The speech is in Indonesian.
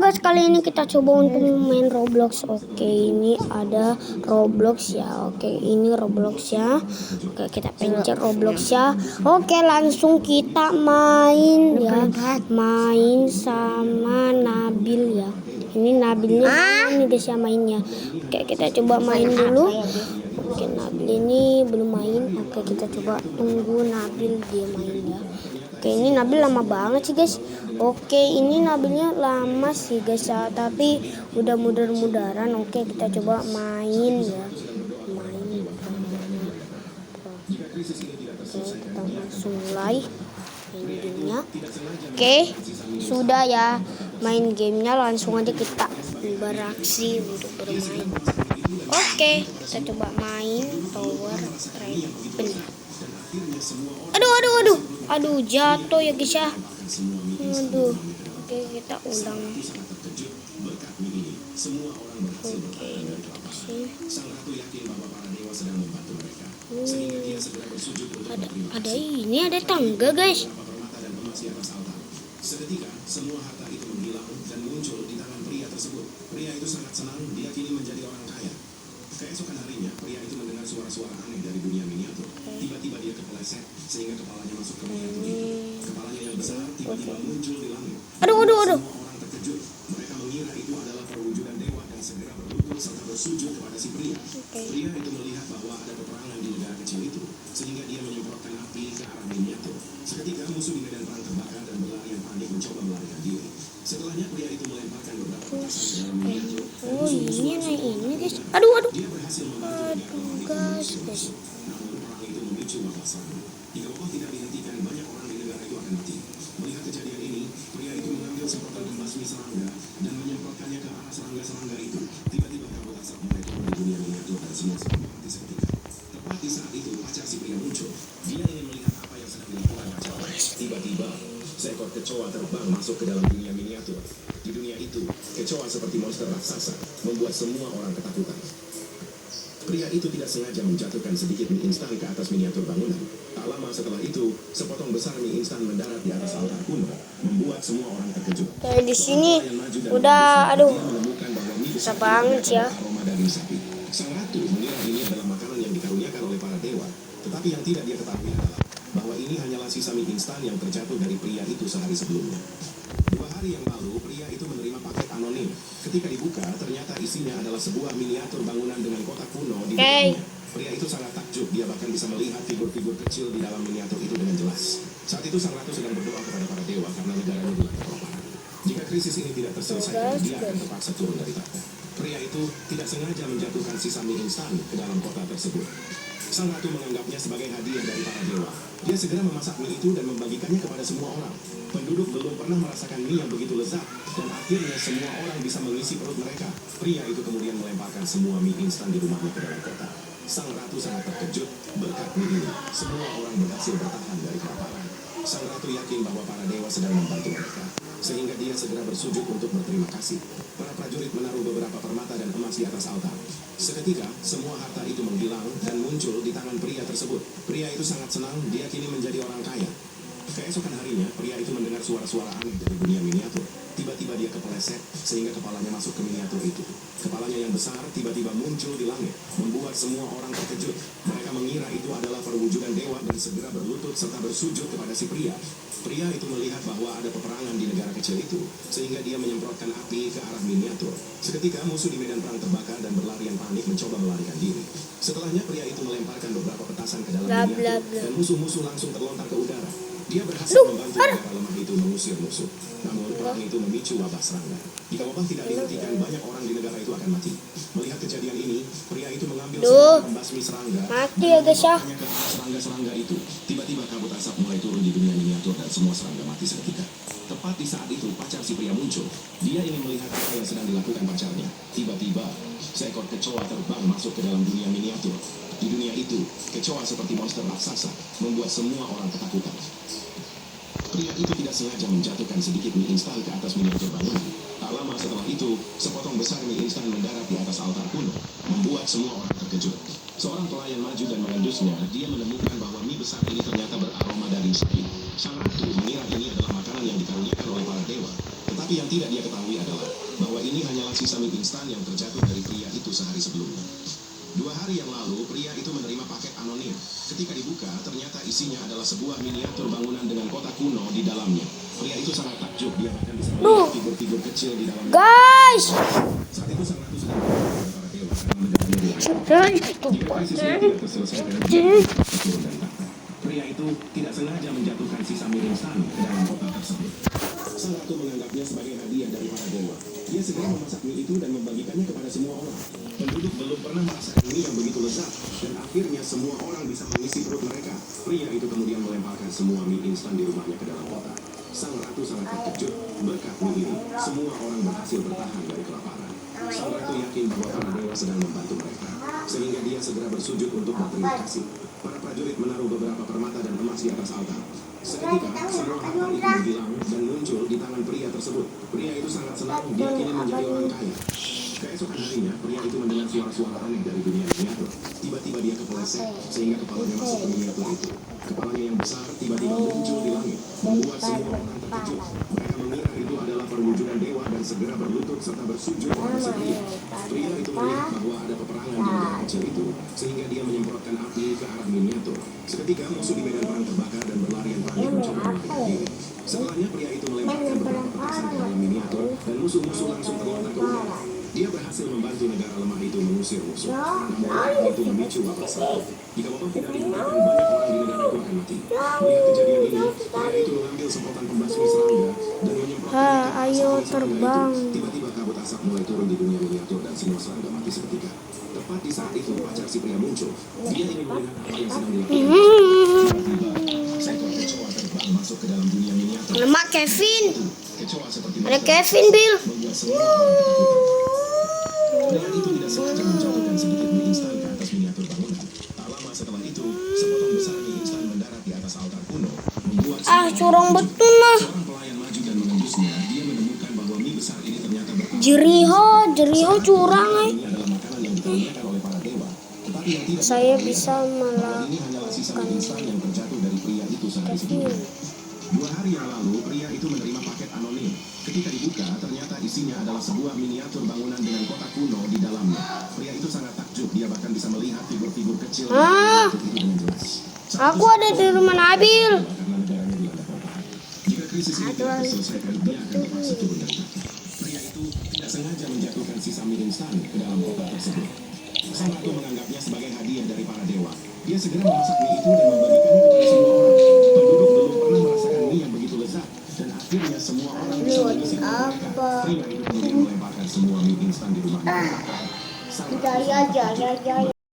guys, kali ini kita coba untuk main Roblox. Oke, ini ada Roblox ya. Oke, ini Roblox ya. Oke, kita pencet Roblox ya. Oke, langsung kita main ya. Main sama Nabil ya. Ini Nabilnya mana nih guys ya mainnya. Oke, kita coba main dulu. Oke, Nabil ini belum main. Oke, kita coba tunggu Nabil dia main ya. Oke, ini Nabil lama banget sih guys. Oke, ini Nabilnya lama sih guys ya, tapi udah mudar-mudaran. Oke, kita coba main ya. Main. Oke, kita langsung mulai main gamenya. Oke, sudah ya main gamenya, langsung aja kita beraksi untuk bermain. Oke, kita coba main Tower Raven. Aduh, jatuh ya guys ya. Aduh. Oke, kita ulang. Oke, ini kita kasih. Ada tangga guys. Seketika semua harta itu menghilang dan muncul di tangan pria tersebut. Pria itu sangat senang, dia kini menjadi orang kaya. Keesokan harinya, pria itu mendengar suara-suara aneh dari dunia miniatur. Tiba-tiba dia kepleset sehingga kepalanya masuk ke miniatur itu. Kepalanya yang besar tiba-tiba muncul di langit. Aduh. Semua orang terkejut. Mereka mengira itu adalah perwujudan dewa dan segera berlutut serta bersujud kepada si pria. Pria itu melihat bahwa ada peperangan di negara kecil itu, sehingga dia menyemprotkan api ke arah miniatur. Seketika musuh di medan perang terbakar dan berlarian panik mencoba melarikan diri. Setelahnya pria itu melemparkan beberapa petasan ke dalam miniatur. Ini guys. Aduh. Dia berhasil membantu Guys. namun perang itu memicu wabah serangan. Jika wabah tidak dihentikan, banyak orang di negara itu akan mati. Melihat kejadian ini, pria itu mengambil semprotan pembasmi serangga dan menyemprotkannya ke arah serangga-serangga itu. Tiba-tiba kabut asap mulai turun di dunia miniatur dan semua serangga mati seketika. Tepat di saat itu, pacar si pria muncul. Dia ingin melihat apa yang sedang dilakukan pacarnya. Tiba-tiba, seekor kecoa terbang masuk ke dalam dunia miniatur. Di dunia itu, kecoa seperti monster raksasa membuat semua orang ketakutan. Pria itu tidak sengaja menjatuhkan sedikit mie instan ke atas miniatur bangunan. Tak lama setelah itu, sepotong besar mie instan mendarat di atas altar kuno, membuat semua orang terkejut. Kayak di sini udah susah banget ya. Aroma daging sapi. Sang ratu mengira ini adalah makanan yang dikaruniakan oleh para dewa, tetapi yang tidak dia ketahui adalah bahwa ini hanyalah sisa mie instan yang terjatuh dari pria itu sehari sebelumnya. 2 hari yang lalu, pria itu menerima paket anonim. Ketika dibuka, ternyata isinya adalah sebuah miniatur bangunan dengan kotak kuno di dalamnya. Pria itu sangat takjub, dia bahkan bisa melihat figur-figur kecil di dalam miniatur itu dengan jelas. Saat itu sang ratu sedang berdoa kepada para dewa karena negaranya dilanda kelaparan. Jika krisis ini tidak terselesaikan, dia akan terpaksa turun dari tahta. Pria itu tidak sengaja menjatuhkan sisa mie instan ke dalam kotak tersebut. Sang ratu menganggapnya sebagai hadiah dari para dewa. Dia segera memasak mie itu dan membagikannya kepada semua orang. Penduduk belum pernah merasakan mie yang begitu lezat, dan akhirnya semua orang bisa mengisi perut mereka. Pria itu kemudian melemparkan semua mie instan di rumahnya ke dalam kotak. Sang ratu sangat terkejut. Berkat mie ini, semua orang berhasil bertahan dari kelaparan. Sang ratu yakin bahwa para dewa sedang membantu mereka, sehingga dia segera bersujud untuk berterima kasih. Para prajurit menaruh beberapa permata dan emas di atas altar. Seketika, semua harta itu menghilang dan muncul di tangan pria tersebut. Pria itu sangat senang, dia kini menjadi orang kaya. Keesokan harinya, pria itu mendengar suara-suara aneh dari dunia miniatur. Tiba-tiba dia kepleset sehingga kepalanya masuk ke miniatur itu. Kepalanya yang besar tiba-tiba muncul di langit, membuat semua orang terkejut. Mereka mengira itu adalah perwujudan dewa dan segera berlutut serta bersujud kepada si pria. Pria itu melihat bahwa ada peperangan di negara kecil itu, sehingga dia menyemprotkan api ke arah miniatur. Seketika musuh di medan perang terbakar dan berlarian panik mencoba melarikan diri. Setelahnya pria itu melemparkan beberapa petasan ke dalam miniatur dan musuh-musuh langsung terlontar ke udara. Dia berhasil membantu negara lemah itu mengusir musuh. Namun perang itu memicu wabah serangga. Jika wabah tidak dihentikan, banyak orang di negara itu akan mati. Melihat kejadian ini, pria itu mengambil semua pembasmi serangga. Mati ya guys ya. Ke arah serangga-serangga itu. Tiba-tiba kabut asap mulai turun di dunia miniatur dan semua serangga mati seketika. Tepat di saat itu, pacar si pria muncul. Dia ingin melihat apa yang sedang dilakukan pacarnya. Tiba-tiba, seekor kecoa terbang masuk ke dalam dunia miniatur. Di dunia itu, kecoa seperti monster raksasa membuat semua orang ketakutan. Pria itu tidak sengaja menjatuhkan sedikit mie instan ke atas miniatur bangunan. Tak lama setelah itu, sepotong besar mie instan mendarat di atas altar kuno, membuat semua orang terkejut. Seorang pelayan maju dan mengendusnya. Dia menemukan bahwa mie besar ini ternyata beraroma daging sapi. Sang ratu mengira ini adalah makanan yang dikaruniakan oleh para dewa. Tetapi Tetapi yang tidak dia ketahui adalah bahwa ini hanyalah sisa mie instan yang terjatuh dari pria itu sehari sebelumnya. 2 hari yang lalu, pria itu menerima paket anonim. Ketika dibuka, ternyata isinya adalah sebuah miniatur bangunan dengan kota kuno di dalamnya. Pria itu sangat takjub, dia bahkan bisa melihat figur-figur kecil di dalamnya. Guys, Saat itu sang ratu sedang berbicara kepada para dewa karena negaranya dilakukan. Jika krisis ini tidak terselesaikan, dia akan turun dari tahta. Pria itu tidak sengaja menjatuhkan sisa mie instan ke dalam kota tersebut. Sang ratu menganggapnya sebagai hadiah dari para dewa. Dia segera memasak mie itu dan membagikannya kepada semua orang. Penduduk belum pernah merasakan mie yang begitu lezat, dan akhirnya semua orang bisa mengisi perut mereka. Pria itu kemudian melemparkan semua mie instan di rumahnya ke dalam kota. Sang ratu sangat terkejut. Berkat mie ini, semua orang berhasil bertahan dari kelaparan. Sang ratu yakin bahwa para dewa sedang membantu mereka, sehingga dia segera bersujud untuk berterima kasih. Para prajurit menaruh beberapa permata dan emas di atas altar. Seketika, semua harta itu menghilang dan muncul di tangan pria tersebut. Pria itu sangat senang, dia kini menjadi orang kaya. Keesokan harinya, pria itu mendengar suara-suara aneh dari dunia miniatur. Tiba-tiba dia kepleset, sehingga kepalanya masuk ke miniatur itu. Kepalanya yang besar tiba-tiba muncul di langit, membuat semua orang terkejut. Mereka mengira itu adalah perwujudan dewa dan segera berlutut serta bersujud pada si pria. Pria itu melihat bahwa ada peperangan di negara kecil itu, sehingga dia menyemprotkan api ke arah miniatur. Seketika musuh di medan perang terbakar dan berlarian panik mencoba melarikan diri. Setelahnya pria itu melemparkan beberapa petasan ke dalam miniatur dan musuh-musuh langsung terlontar ke udara. Dia berhasil membantu negara lemah itu mengusir musuh. Namun hal itu memicu wabah satu. Jika wabah tidak dihentikan, banyak orang di negara itu akan mati. Melihat kejadian ini, pria itu mengambil semprotan pembasmi serangga dan menyemprotkannya ke ayo asap serangga terbang. itu. Tiba-tiba kabut asap mulai turun di dunia miniatur dan semua serangga mati seketika. Tepat di saat itu pacar si pria muncul. Dia ingin melihat apa yang sedang dilakukan. Tiba-tiba seekor kecoa terbang masuk ke dalam dunia miniatur. Nama Kevin. Kecoa seperti Ada Kevin, Bill. membuat semua orang ketakutan. Pria itu tidak sengaja menjatuhkan sedikit mie instan ke atas miniatur bangunan. Tak lama setelah itu, sepotong besar mie instan mendarat di atas altar kuno, membuat Curang betul lah. seorang pelayan maju dan menembusnya. Dia menemukan bahwa mie besar ini ternyata berasal Jeriho curang, ini adalah makanan yang dikaruniakan oleh para dewa. Tetapi yang tidak Saya diketahui bisa bahwa ini hanyalah sisa mie instan yang terjatuh dari pria itu sehari sebelumnya. 2 hari yang lalu, pria itu menerima paket anonim. Ketika dibuka, ternyata isinya adalah sebuah miniatur bangunan dengan kota kuno di dalamnya. Pria itu sangat takjub, dia bahkan bisa melihat figur-figur kecil di dalam bentuk itu dengan jelas. Aku ada di rumah Nabil. Karena negaranya dilanda kelaparan. Jika krisis ini tidak terselesaikan, dia akan terpaksa turun dari tahta. Pria itu tidak sengaja menjatuhkan sisa mie instan ke dalam kota tersebut. Sang ratu menganggapnya sebagai hadiah dari para dewa. Dia segera memasak mie itu dan membagikannya kepada semua orang. Penduduk belum pernah merasakan mie yang begitu lezat, dan akhirnya semua orang bisa mengisi perut mereka. Pria itu kemudian melemparkan semua mie instan di rumahnya. Sang ratu sangat takjub.